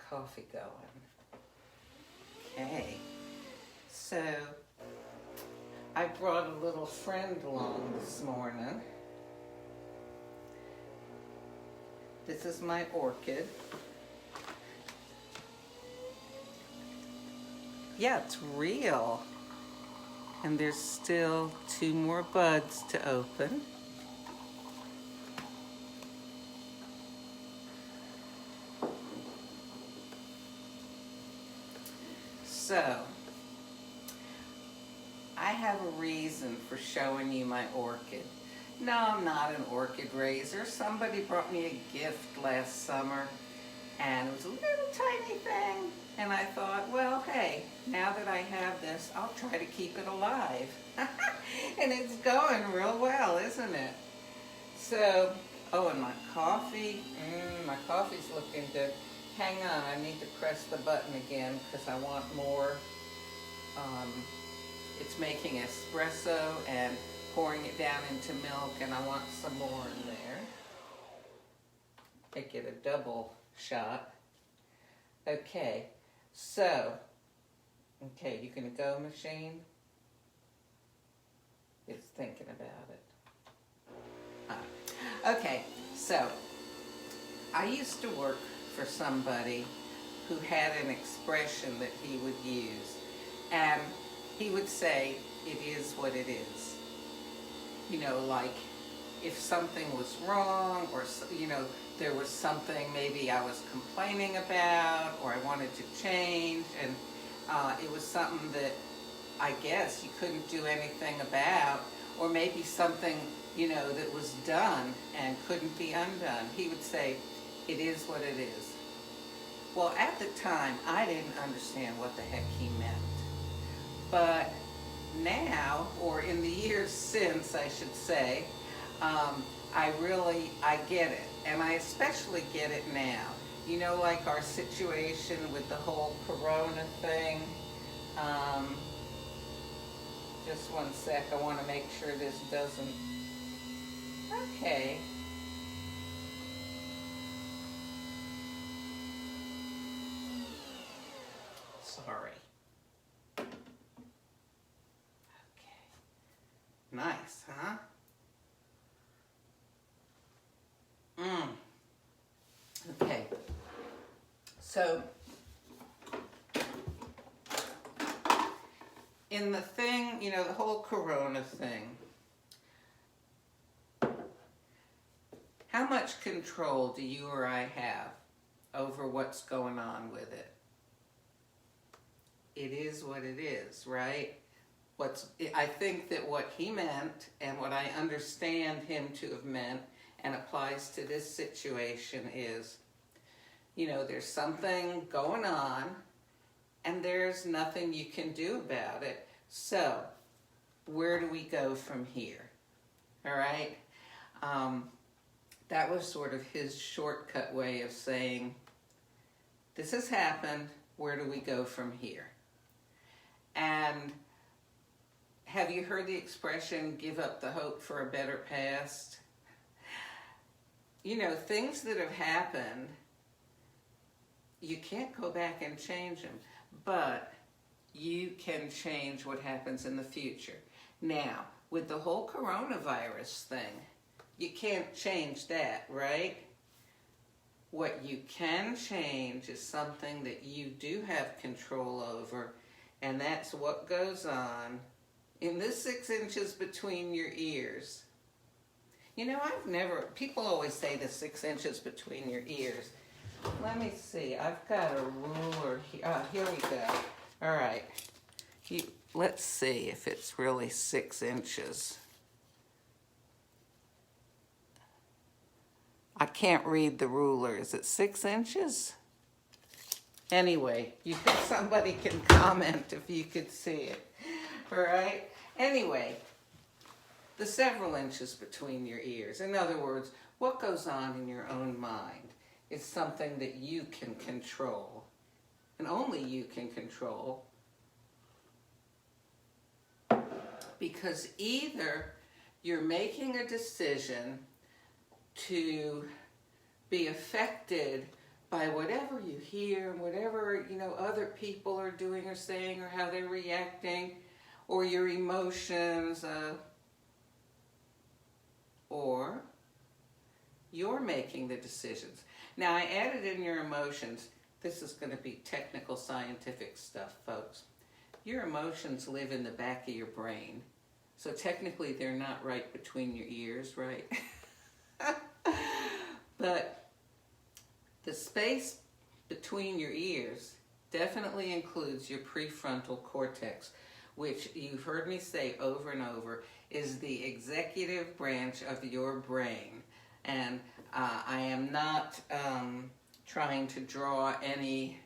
coffee going. Okay, so I brought a little friend along this morning. This is my orchid. Yeah, it's real. And there's still 2 more buds to open. So, I have a reason for showing you my orchid. No, I'm not an orchid raiser. Somebody brought me a gift last summer, and it was a little tiny thing. And I thought, well, hey, now that I have this, I'll try to keep it alive. And it's going real well, isn't it? So, oh, and my coffee's looking good. Hang on, I need to press the button again because I want more. It's making espresso and pouring it down into milk, and I want some more in there. Make it a double shot. Okay, so, okay, you gonna go, machine? It's thinking about it. Okay, so, I used to work for somebody who had an expression that he would use, and he would say, it is what it is. You know, like if something was wrong, or, you know, there was something maybe I was complaining about or I wanted to change, and it was something that I guess you couldn't do anything about, or maybe something, you know, that was done and couldn't be undone. He would say, it is what it is. Well, at the time, I didn't understand what the heck he meant. But now, or in the years since, I should say, I get it. And I especially get it now. You know, like our situation with the whole corona thing. Just one sec, I want to make sure this doesn't... Okay. Sorry. Okay. Nice, huh? Okay. So, in the thing, you know, the whole corona thing, how much control do you or I have over what's going on with it? It is what it is, right? I think that what he meant, and what I understand him to have meant, and applies to this situation is, you know, there's something going on, and there's nothing you can do about it. So, where do we go from here? All right? That was sort of his shortcut way of saying, this has happened, where do we go from here? And have you heard the expression, give up the hope for a better past? You know, things that have happened, you can't go back and change them, but you can change what happens in the future. Now, with the whole coronavirus thing, you can't change that, right? What you can change is something that you do have control over, and that's what goes on in the 6 inches between your ears. You know, people always say the 6 inches between your ears. Let me see, I've got a ruler here. Here we go. All right, let's see if it's really 6 inches. I can't read the ruler. Is it 6 inches? Anyway, somebody can comment if you could see it. All right? Anyway, the several inches between your ears. In other words, what goes on in your own mind is something that you can control, and only you can control, because either you're making a decision to be affected by whatever you hear and whatever, other people are doing or saying or how they're reacting or your emotions, or you're making the decisions. Now, I added in your emotions. This is going to be technical scientific stuff, folks. Your emotions live in the back of your brain. So technically they're not right between your ears, right? But the space between your ears definitely includes your prefrontal cortex, which you've heard me say over and over is the executive branch of your brain. And I am not trying to draw any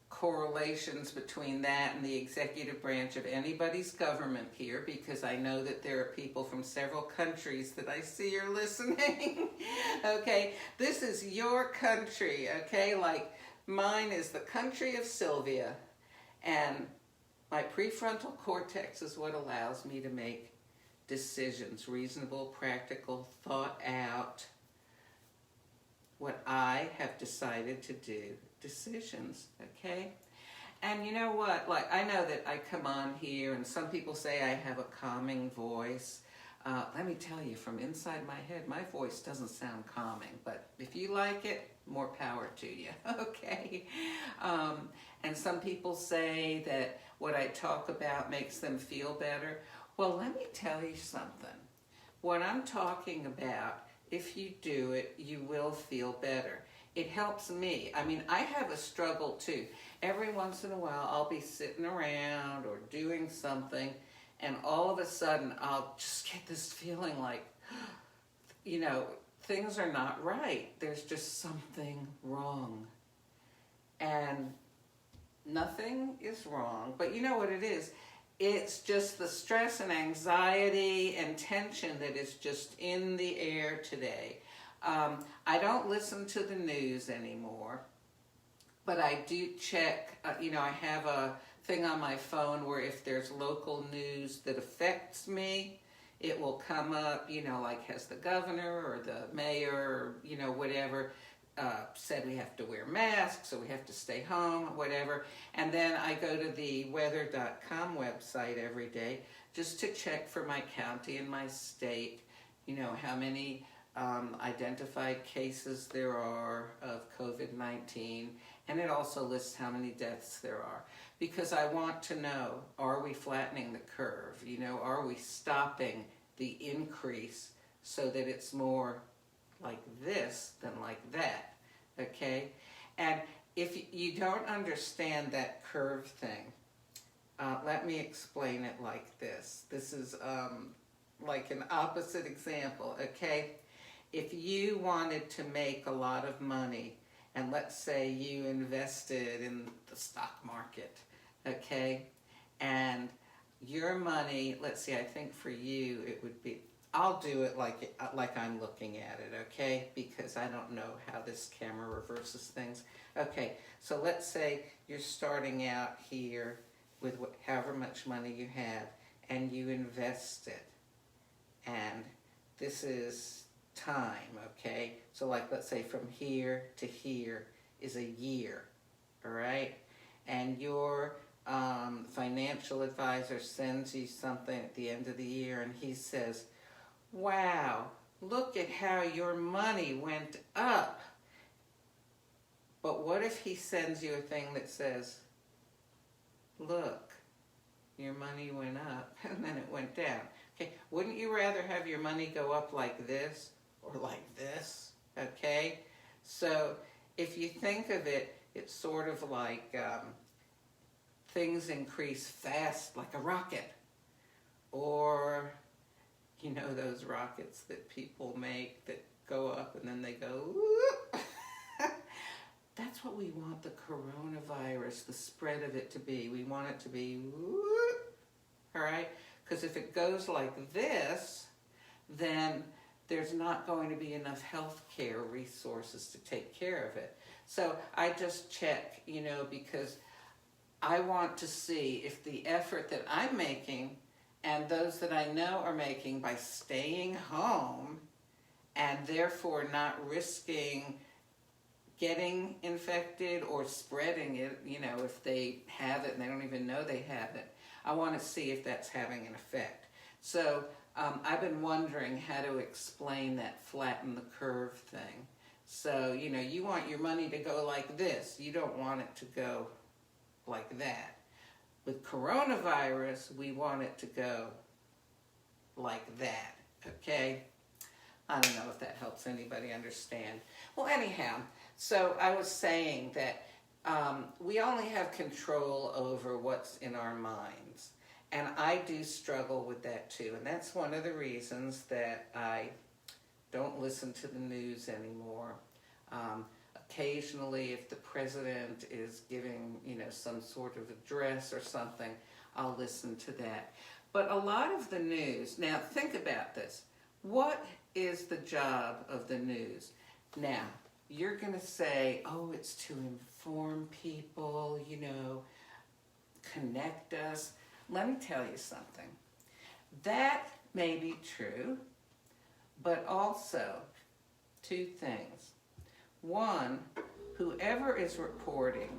correlations between that and the executive branch of anybody's government here, because I know that there are people from several countries that I see are listening. Okay, this is your country, okay? Like mine is the country of Sylvia, and my prefrontal cortex is what allows me to make decisions, reasonable, practical, thought out, what I have decided to do, decisions, okay? And you know what, like I know that I come on here and some people say I have a calming voice. Let me tell you, from inside my head, my voice doesn't sound calming, but if you like it, more power to you, okay? And some people say that what I talk about makes them feel better. Well, let me tell you something. What I'm talking about, if you do it, you will feel better. It helps me. I mean, I have a struggle too. Every once in a while, I'll be sitting around or doing something, and all of a sudden, I'll just get this feeling like, things are not right. There's just something wrong. And nothing is wrong, but you know what it is? It's just the stress and anxiety and tension that is just in the air today. I don't listen to the news anymore, but I do check, I have a thing on my phone where if there's local news that affects me, it will come up, like has the governor or the mayor or, whatever, said we have to wear masks, so we have to stay home, whatever. And then I go to the weather.com website every day just to check for my county and my state, how many identified cases there are of COVID-19. And it also lists how many deaths there are. Because I want to know, are we flattening the curve? Are we stopping the increase so that it's more like this than like that, okay? And if you don't understand that curve thing, let me explain it like this. This is like an opposite example, okay? If you wanted to make a lot of money, and let's say you invested in the stock market, okay? And your money, let's see, I think for you it would be, I'll do it like I'm looking at it, okay? Because I don't know how this camera reverses things. Okay, so let's say you're starting out here with however much money you have, and you invest it. And this is time, okay? So like, let's say from here to here is a year, all right? And your financial advisor sends you something at the end of the year, and he says, wow, look at how your money went up. But what if he sends you a thing that says, look, your money went up and then it went down? Okay, wouldn't you rather have your money go up like this or like this? Okay, so if you think of it, it's sort of like things increase fast like a rocket, or those rockets that people make that go up and then they go whoop. That's what we want the coronavirus, the spread of it to be. We want it to be whoop, all right? Because if it goes like this, then there's not going to be enough health care resources to take care of it. So I just check, because I want to see if the effort that I'm making and those that I know are making by staying home and therefore not risking getting infected or spreading it, if they have it and they don't even know they have it. I want to see if that's having an effect. So I've been wondering how to explain that flatten the curve thing. So, you want your money to go like this. You don't want it to go like that. With coronavirus, we want it to go like that, okay? I don't know if that helps anybody understand. Well, anyhow, so I was saying that we only have control over what's in our minds. And I do struggle with that too. And that's one of the reasons that I don't listen to the news anymore. Occasionally, if the president is giving, some sort of address or something, I'll listen to that. But a lot of the news, now think about this. What is the job of the news? Now, you're going to say, oh, it's to inform people, connect us. Let me tell you something. That may be true, but also two things. One, whoever is reporting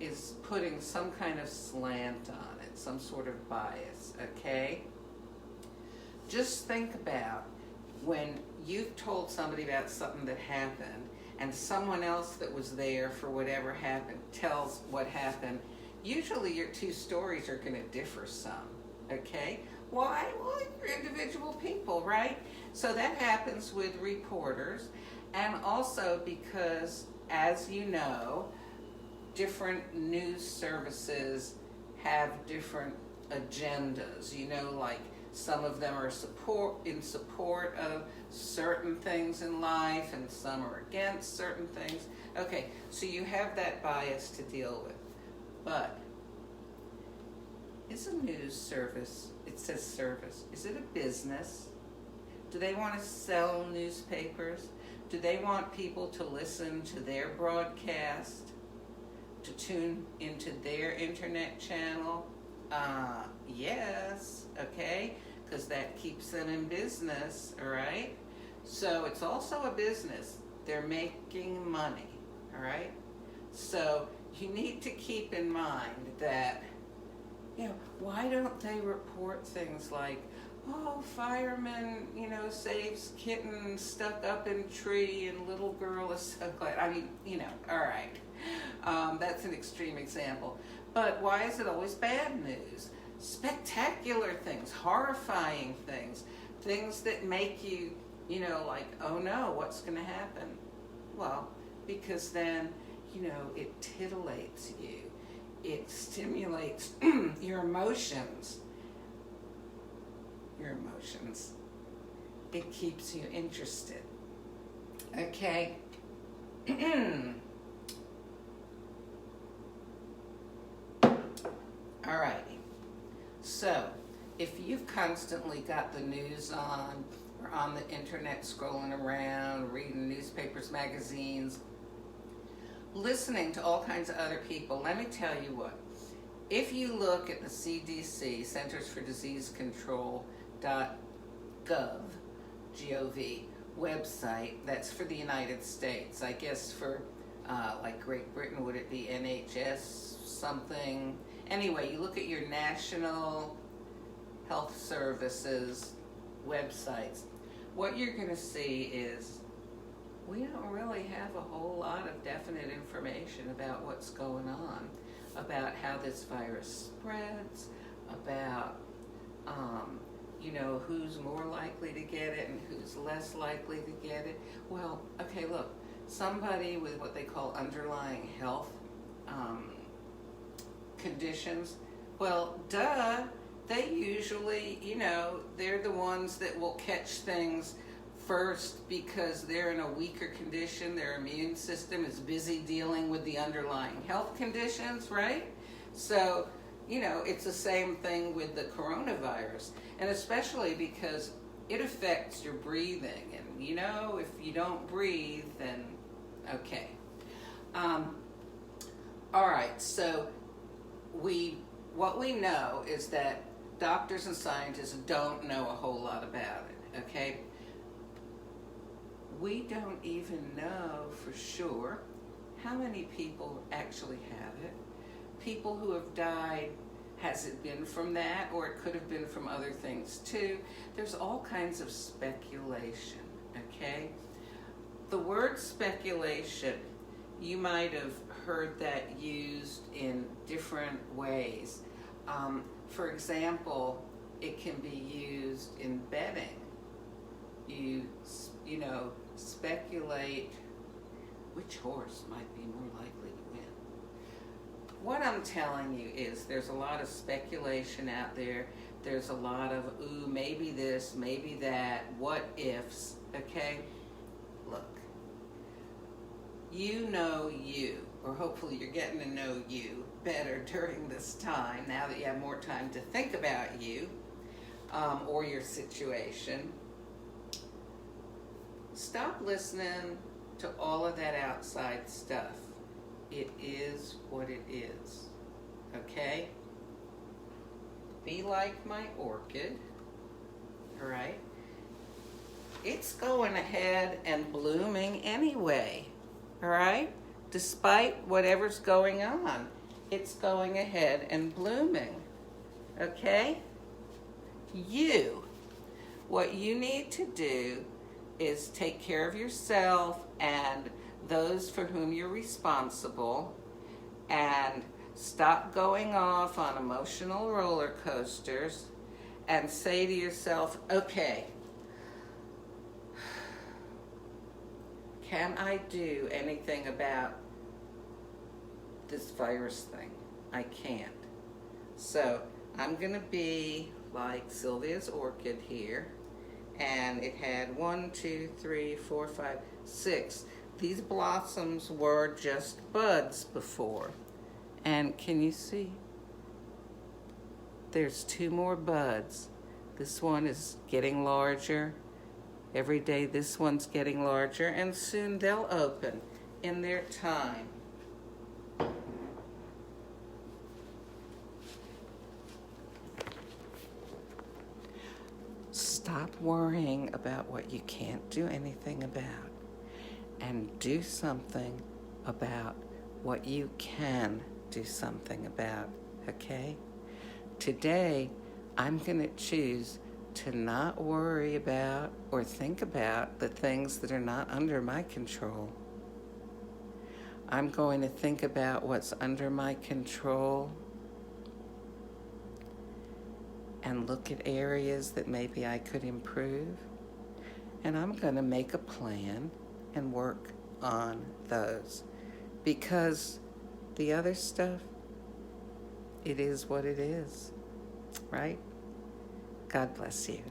is putting some kind of slant on it, some sort of bias, okay? Just think about when you've told somebody about something that happened and someone else that was there for whatever happened tells what happened. Usually your two stories are going to differ some, okay? Why? Well, you're individual people, right? So that happens with reporters, and also because, as you know, different news services have different agendas, like some of them are in support of certain things in life and some are against certain things. Okay, so you have that bias to deal with. But is a news service, it says service, is it a business? Do they want to sell newspapers? Do they want people to listen to their broadcast, to tune into their internet channel? Yes, okay, because that keeps them in business, all right? So it's also a business. They're making money, all right? So you need to keep in mind that, why don't they report things like, oh, fireman, saves kitten stuck up in tree and little girl is so glad. I mean, all right. That's an extreme example. But why is it always bad news? Spectacular things, horrifying things, things that make you, like, oh no, what's going to happen? Well, because then, it titillates you. It stimulates your emotions. It keeps you interested. Okay? All right. So, if you've constantly got the news on, or on the internet scrolling around, reading newspapers, magazines, listening to all kinds of other people, let me tell you what. If you look at the CDC, Centers for Disease Control .gov, G-O-V, website, that's for the United States. I guess for like Great Britain, would it be NHS something? Anyway, you look at your national health services websites. What you're going to see is we don't really have a whole lot of definite information about what's going on, about how this virus spreads, about who's more likely to get it and who's less likely to get it. Well, okay, look, somebody with what they call underlying health conditions, well, duh, they usually, they're the ones that will catch things first because they're in a weaker condition. Their immune system is busy dealing with the underlying health conditions, right? So, it's the same thing with the coronavirus, and especially because it affects your breathing, and if you don't breathe, then okay. All right, so what we know is that doctors and scientists don't know a whole lot about it, okay? we don't even know for sure how many people actually have it. People who have died, has it been from that, or it could have been from other things too? There's all kinds of speculation, okay? The word speculation, you might have heard that used in different ways. For example, it can be used in betting. You know, speculate which horse might be more likely to win. What I'm telling you is there's a lot of speculation out there. There's a lot of, ooh, maybe this, maybe that, what ifs, okay? Look, you know you, or hopefully you're getting to know you better during this time, now that you have more time to think about you or your situation. Stop listening to all of that outside stuff. It is what it is, okay? Be like my orchid, all right? It's going ahead and blooming anyway, all right? Despite whatever's going on, it's going ahead and blooming, okay? What you need to do is take care of yourself and those for whom you're responsible, and stop going off on emotional roller coasters, and say to yourself, okay, can I do anything about this virus thing? I can't. So I'm going to be like Sylvia's orchid here, and it had 1, 2, 3, 4, 5, 6. These blossoms were just buds before. And can you see? There's 2 more buds. This one is getting larger. Every day this one's getting larger, and soon they'll open in their time. Stop worrying about what you can't do anything about, and do something about what you can do something about, okay? Today, I'm going to choose to not worry about or think about the things that are not under my control. I'm going to think about what's under my control and look at areas that maybe I could improve. And I'm going to make a plan and work on those. Because the other stuff, it is what it is, right? God bless you.